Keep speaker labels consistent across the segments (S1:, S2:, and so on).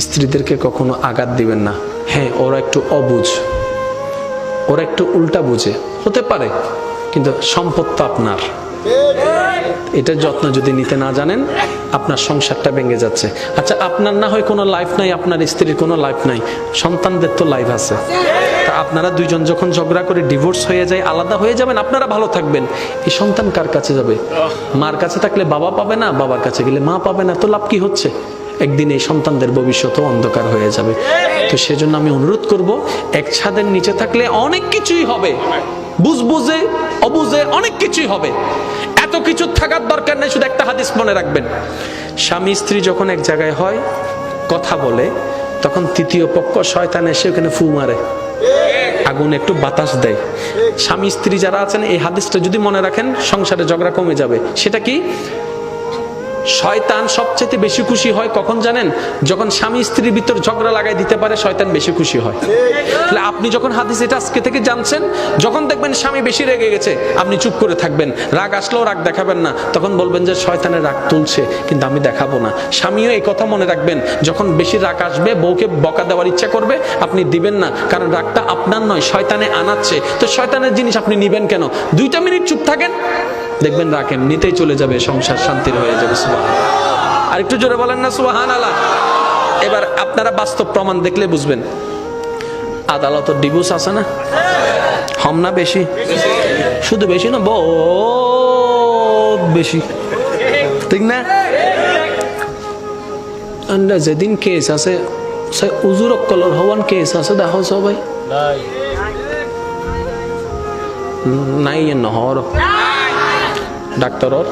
S1: স্ত্রীদেরকে কখনো আঘাত দিবেন না। হ্যাঁ, ওরা একটু অবুঝ, ওরা একটু উল্টা বুঝে, হতে পারে, কিন্তু সম্পদ তো আপনার। এটার যত্ন যদি নিতে না জানেন, আপনার সংসারটা ভেঙে যাচ্ছে। আচ্ছা, আপনার না হয় কোনো লাইফ নাই, আপনার স্ত্রীর কোনো লাইফ নাই, সন্তানদের তো লাইফ আছে। তা আপনারা দুইজন যখন ঝগড়া করে ডিভোর্স হয়ে যায়, আলাদা হয়ে যাবেন, আপনারা ভালো থাকবেন, এই সন্তান কার কাছে যাবে? মার কাছে থাকলে বাবা পাবে না, বাবার কাছে গেলে মা পাবে না, তো লাভ কি হচ্ছে? একদিন এই সন্তানদের ভবিষ্যৎও অন্ধকার হয়ে যাবে। তো সেজন্য আমি অনুরোধ করব, এক ছাদের নিচে থাকলে অনেক কিছুই হবে, বুঝে অবুঝে অনেক কিছুই হবে। এত কিছু থাকার দরকার নেই, শুধু একটা হাদিস মনে রাখবেন, স্বামী স্ত্রী যখন এক জায়গায় হয়, কথা বলে, তখন তৃতীয় পক্ষ শয়তান এসে ওখানে ফু মারে, আগুন একটু বাতাস দেয়। স্বামী স্ত্রী যারা আছেন, এই হাদিসটা যদি মনে রাখেন, সংসারে ঝগড়া কমে যাবে। সেটা কি? শয়তান সবচেয়ে বেশি খুশি হয় কখন জানেন? যখন স্বামী স্ত্রীর ভিতর ঝগড়া লাগাই দিতে পারে, শয়তান বেশি খুশি হয়। তাহলে আপনি যখন হাদিস এটা আজকে থেকে জানছেন, যখন দেখবেন স্বামী বেশি রেগে গেছে, আপনি চুপ করে থাকবেন, রাগ আসলেও রাগ দেখাবেন না, তখন বলবেন যে শয়তানের রাগ তুলছে, কিন্তু আমি দেখাবো না। স্বামীও এই কথা মনে রাখবেন, যখন বেশি রাগ আসবে, বউকে বকা দেওয়ার ইচ্ছা করবে, আপনি দিবেন না, কারণ রাগটা আপনার নয়, শয়তানে আনাচ্ছে। তো শয়তানের জিনিস আপনি নিবেন কেন? 2 মিনিট চুপ থাকেন, দেখবেন রাগ এমনিতেই চলে যাবে, সংসার শান্তির হয়ে যাবে। আর একটু জোরে বলেন না সুবহানাল্লাহ। এবার আপনারা বাস্তব প্রমাণ দেখলে বুঝবেন। আদালতের ডিভোর্স আছে না, কম না বেশি? শুধু বেশি না, বহুত বেশি, ঠিক না? যেদিন কেস আছে, সে উজুর কলর হওয়ান কেস আছে, দেখো সবাই নাই নহর, ডাক্তারর,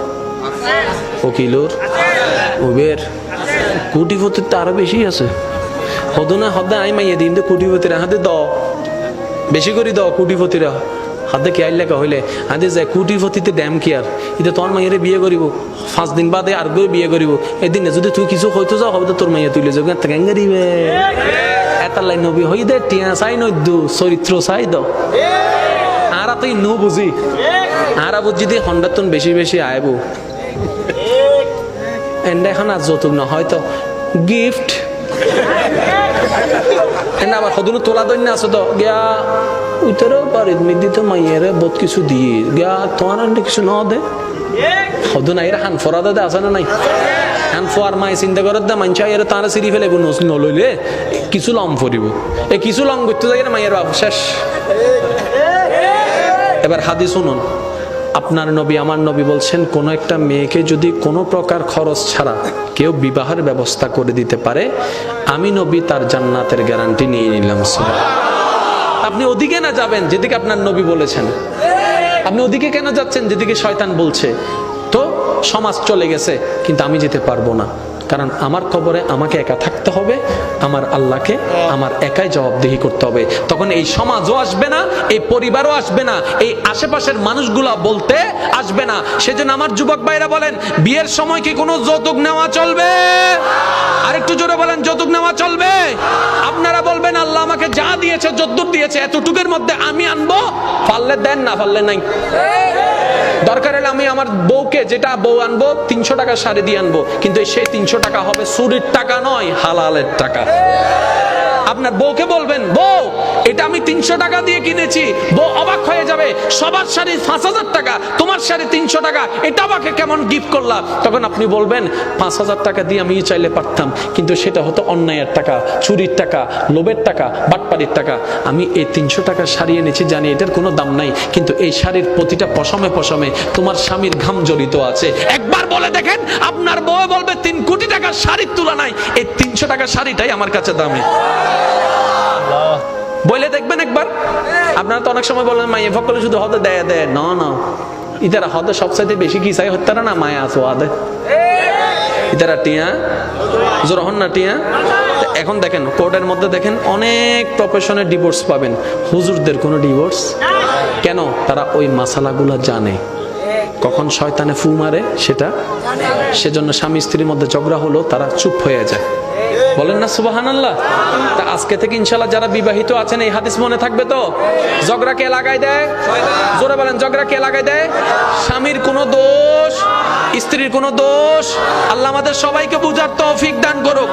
S1: উকিলর, উবের, কোটিপতির তো আরো বেশি আছে। হদ না হদ আই মাইয়া দিন তো কোটিপতিরা হাতে দ বেশি করে দাও, কোটিপতিরা হাতে কে আইলে হইলে হাতে যায় কোটিপতিতে ড্যাম কি আর এটা তোর মাইয়ারে বিয়ে করিব, 5 দিন বাদে আর বিয়ে করিব, এদিনে যদি তুই কিছু হইতো যাও হবে তো তোর মাইয়া তুলে যাও, কেঙ্গা দিবে এটার লাইন নবী হই দে, টিয়া চাই নদ্দু চরিত্র চাই দ। আর তুই নু বুঝি আর বুঝি দিয়ে হন্ডাতন বেশি বেশি আইব, এন্ড এখন আর যৌতুক না, হয়তো গিফট, আবার সদুনো তোলা দৈন্য আছে তো গিয়া উইতেরও পারি মিদি তো মাইয়েরে বহুত কিছু দিয়ে গিয়া তোমার কিছু ন দে সদু নাই হান ফরা দে আছে না নাই? হান ফোয়ার মাই চিন্তা করে দে মানছে এর তারা সিঁড়ি ফেলে নলইলে কিছু লম ফরিব, এই কিছু লম করতে যাই না মাইয়ের বাবু শেষ। এবার হাদিস শুনুন, আপনার নবী আমার নবী বলছেন, কোন একটা মেয়েকে যদি কোনো প্রকার খরচ ছাড়া কেউ বিবাহের ব্যবস্থা করে দিতে পারে, আমি নবী তার জান্নাতের গ্যারান্টি নিয়ে নিলাম। আপনি ওদিকে না যাবেন যেদিকে আপনার নবী বলেছেন, আপনি ওদিকে কেন যাচ্ছেন যেদিকে শয়তান বলছে? তো সমাজ চলে গেছে, কিন্তু আমি যেতে পারবো না, কারণ আমার কবরে আমাকে একা থাকতে হবে, আমার আল্লাহকে আমার একাই জবাবদিহি করতে হবে। তখন এই সমাজও আসবে না, এই পরিবারও আসবে না, এই আশেপাশের মানুষগুলা বলতে আসবে না। সেজন্য আমার যুবক ভাইরা বলেন, বিয়ের সময় কি কোনো যৌতুক নেওয়া চলবে? আরেকটু জোরে বলেন, যৌতুক নেওয়া চলবে? আপনারা বলবেন আল্লাহ আমাকে যা দিয়েছে, যদ্দুর দিয়েছে, এতটুকুর মধ্যে আমি আনবো, পারলে দেন, না পারলে নাই। দরকার হলে আমি আমার বউকে যেটা বউ আনবো 300 টাকা শাড়ি দিয়ে আনবো, কিন্তু সেই 300 টাকা হবে চুরির টাকা নয়, হালালের টাকা। আপনার বউকে বলবেন, বউ এটা আমি 300 টাকা দিয়ে কিনেছি, বউ অবাক হয়ে যাবে, সবার শাড়ি 5000 টাকা, তোমার শাড়ি 300 টাকা, এটা আমাকে কেমন গিফট করলা? তখন আপনি বলবেন 5000 টাকা দিয়ে আমি চাইলে পারতাম, কিন্তু সেটা হতো অন্যায়ের টাকা, চুরির টাকা, লোভের টাকা, বাটপাড়ির টাকা। আমি এই 300 টাকা শাড়ি এনেছি, জানি এটার কোনো দাম নাই, কিন্তু এই শাড়ির প্রতিটা পশমে পশমে তোমার স্বামীর ঘাম জড়িত আছে। একবার বলে দেখেন, আপনার বউ বলবে 3 কোটি টাকার শাড়ির তুলনায় এই 300 টাকার শাড়িটাই আমার কাছে দামি। বলে দেখবেন একবার। আপনারা তো অনেক সময় বলেন মাইয়া ফকলে শুধু হদে দেয় দেয়, না না, ইতারা হদে সবচাইতে বেশি কি চাই হত্যারা না মায়া আছে আদে, ইতারা টিয়া জোর হন না টিয়া। এখন দেখেন কোর্টের মধ্যে দেখেন অনেক প্রফেশনের ডিভোর্স পাবেন, হুজুরদের কোনো ডিভোর্স কেন? তারা ওই মাসালাগুলো জানে, কখন শয়তানে ফু মারে সেটা, সেজন্য স্বামী স্ত্রীর মধ্যে ঝগড়া হলো তারা চুপ হয়ে যায়। বলেন না সুবহানাল্লাহ। তা আজকে থেকে ইনশাআল্লাহ যারা বিবাহিত আছেন এই হাদিস মনে থাকবে তো? ঝগড়া কে লাগাই দেয়? জোরে বলেন, ঝগড়া কে লাগাই দেয়? স্বামীর কোনো দোষ, স্ত্রীর কোনো দোষ। আল্লাহ আমাদের সবাইকে বুঝার তৌফিক দান করুক।